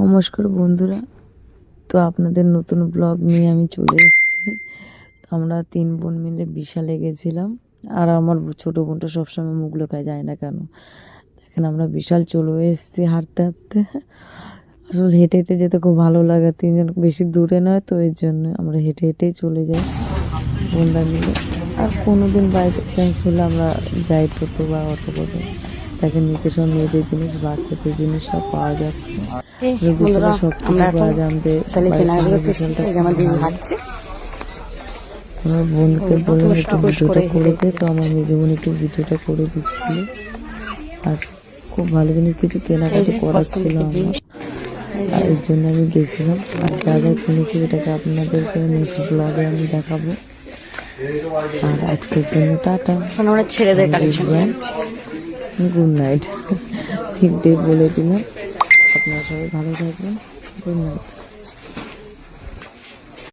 নমস্কার বন্ধুরা, তো আপনাদের নতুন ব্লগ নিয়ে আমি চলে এসেছি। তো আমরা 3 বোন মিলে বিশালে গেছিলাম। আর আমার ছোটো বোনটা সবসময় মুখ লুকায় যায় না কেন। দেখেন আমরা বিশাল চলে এসেছি হাঁটতে হাঁটতে। আসলে হেঁটে হেঁটে যেতে খুব ভালো লাগে, 3 জন বেশি দূরে নয় তো এই জন্য আমরা হেঁটে হেঁটেই চলে যাই বোনরা মিলে। আর কোনো দিন বাইক চান্স হলে আমরা যাই টোটো বা অটো করে। দেখেন নিচে সব মেয়েদের জিনিস, বাচ্চাদের জিনিস সব পাওয়া যাচ্ছে। সব কিছু পাওয়া যাবে। আমার বোনকে বললাম একটু ভিডিওটা করে দে, তো আমার মেজ বোন একটু ভিডিওটা করে দিচ্ছিল। আর খুব ভালো জিনিস কিছু কেনাকাটি করার ছিল আমার, আর এর জন্য আমি গেছিলাম। আর যা যা কিনেছি সেটাকে আপনাদেরকে নেক্সট ব্লগে আমি দেখাবো। আর আজকের জন্য টাটা, ছেলেদের কালেকশন। Good night. ঠিক ডে বলে দিলাম। আপনারা সবাই ভালো থাকবেন। Good night.